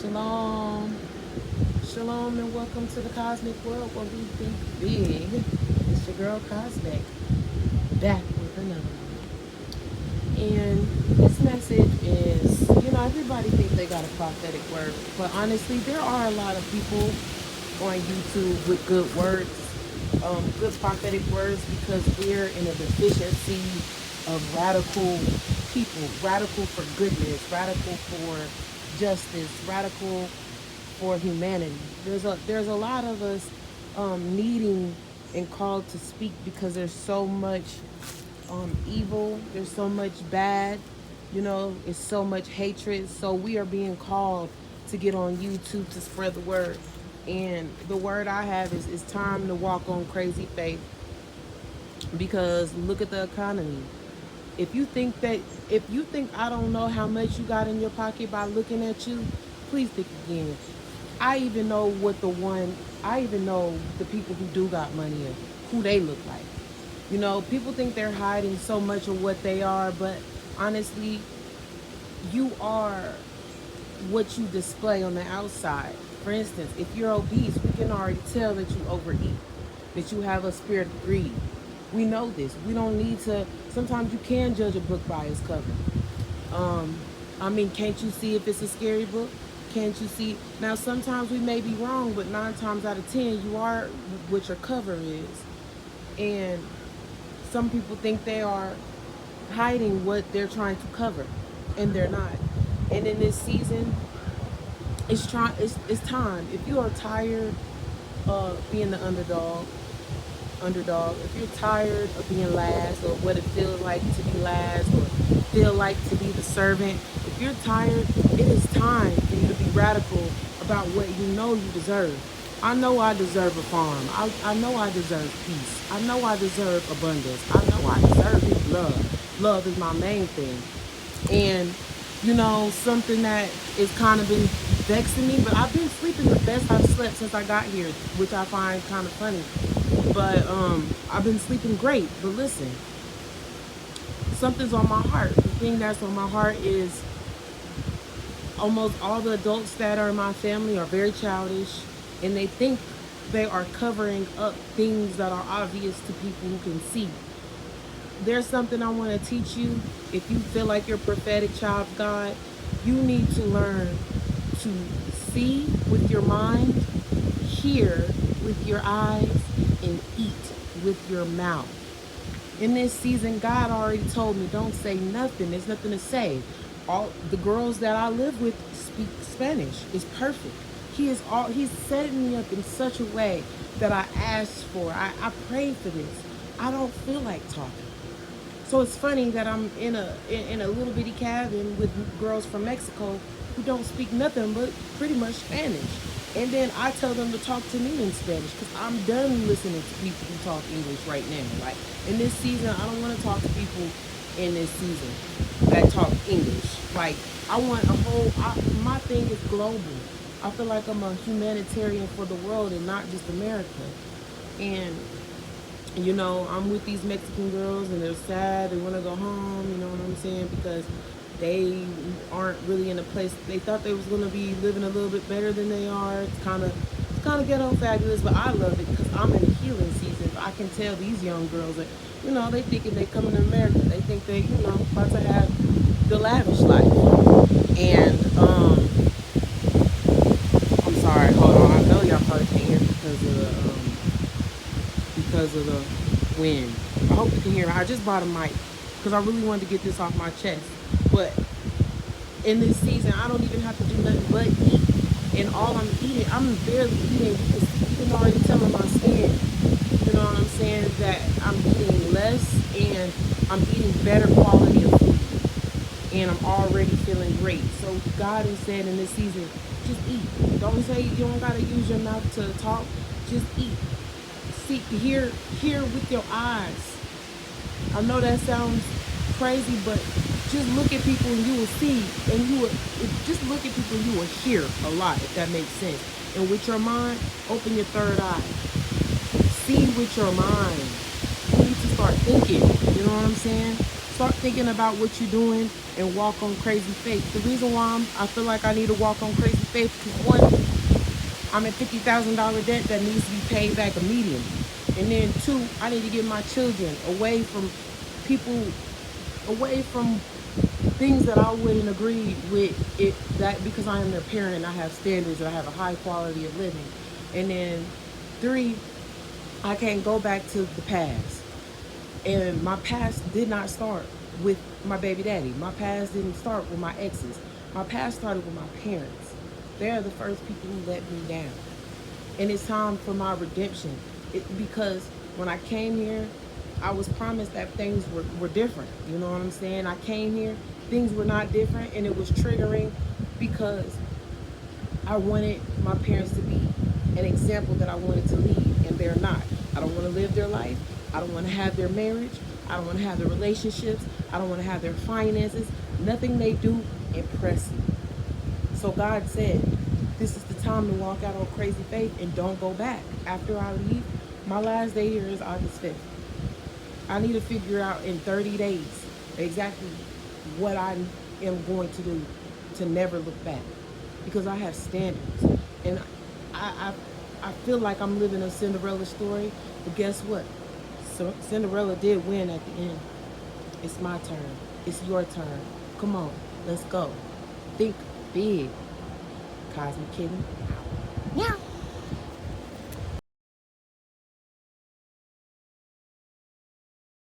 Shalom. Shalom and welcome to the Cosmic World where we think big. It's your girl Cosmic, back with another one. And this message is, everybody thinks they got a prophetic word, but honestly, there are a lot of people on YouTube with good words, good prophetic words, because we're in a deficiency of radical people, radical for goodness, radical for justice, radical for humanity. There's a lot of us needing and called to speak because there's so much evil, there's so much bad, it's so much hatred. So we are being called to get on YouTube to spread the word. And the word I have is it's time to walk on crazy faith, because look at the economy. If you think that if you think I don't know how much you got in your pocket by looking at you, please think again. I even know I even know the people who do got money and who they look like. People think they're hiding so much of what they are, but honestly, you are what you display on the outside. For instance, if you're obese, we can already tell that you overeat, that you have a spirit of greed. We know this. We don't need to. Sometimes you can judge a book by its cover. Can't you see if it's a scary book? Can't you see? Now, sometimes we may be wrong, but 9 times out of 10, you are what your cover is. And some people think they are hiding what they're trying to cover, and they're not. And in this season, it's time. If you are tired of being the underdog, if you're tired of being last, or what it feels like to be last, or feel like to be the servant, if you're tired, it is time for you to be radical about what you deserve. I know I deserve a farm. I know I deserve peace. I know I deserve abundance. I know I deserve love. Love is my main thing. And something that is kind of been vexing me, but I've been sleeping the best I've slept since I got here, which I find kind of funny. But I've been sleeping great. But listen, something's on my heart. The thing that's on my heart is almost all the adults that are in my family are very childish, and they think they are covering up things that are obvious to people who can see. There's something I want to teach you. If you feel like you're a prophetic child of God, you need to learn to see with your mind, hear with your eyes, and eat with your mouth. In this season, God already told me, don't say nothing. There's nothing to say. All the girls that I live with speak Spanish. It's perfect. He's setting me up in such a way that I asked for. I prayed for this. I don't feel like talking. So it's funny that I'm in a little bitty cabin with girls from Mexico who don't speak nothing but pretty much Spanish. And then I tell them to talk to me in Spanish, because I'm done listening to people who talk English right now. Like, in this season, I don't want to talk to people in this season that talk English. Like, my thing is global. I feel like I'm a humanitarian for the world and not just America. And I'm with these Mexican girls and they're sad. They want to go home, you know what I'm saying? Because they aren't really in a place. They thought they was going to be living a little bit better than they are. It's kind of ghetto fabulous, but I love it because I'm in a healing season. I can tell these young girls that, they thinking they coming to America. They think they, about to have the lavish life. And, I'm sorry, hold on. I know y'all probably can't hear because of the wind. I hope you can hear me. I just bought a mic because I really wanted to get this off my chest. But in this season, I don't even have to do nothing but eat. And all I'm eating, I'm barely eating. You can already tell in my skin, you know what I'm saying, that I'm eating less and I'm eating better quality of food. And I'm already feeling great. So God has said in this season, just eat. Don't say you don't got to use your mouth to talk. Just eat. See, hear with your eyes. I know that sounds crazy, but just look at people and you will see, and just look at people and you will hear a lot, if that makes sense. And with your mind, open your third eye. See with your mind. You need to start thinking, you know what I'm saying? Start thinking about what you're doing and walk on crazy faith. The reason why I feel like I need to walk on crazy faith is one, I'm in $50,000 debt that needs to be paid back immediately. And then two, I need to get my children away from people, away from things that I wouldn't agree with it, that because I am their parent and I have standards and I have a high quality of living. And then three, I can't go back to the past. And my past did not start with my baby daddy. My past didn't start with my exes. My past started with my parents. They're the first people who let me down. And it's time for my redemption. Because when I came here, I was promised that things were different. You know what I'm saying? I came here, things were not different, and it was triggering because I wanted my parents to be an example that I wanted to lead, and they're not. I don't want to live their life. I don't want to have their marriage. I don't want to have their relationships. I don't want to have their finances. Nothing they do impresses me. So God said, this is the time to walk out on crazy faith and don't go back. After I leave, my last day here is August 5th. I need to figure out in 30 days exactly what I am going to do to never look back, because I have standards. And I feel like I'm living a Cinderella story, but guess what? So Cinderella did win at the end. It's my turn. It's your turn. Come on, let's go. Think big. Cosmic Kitten. Meow.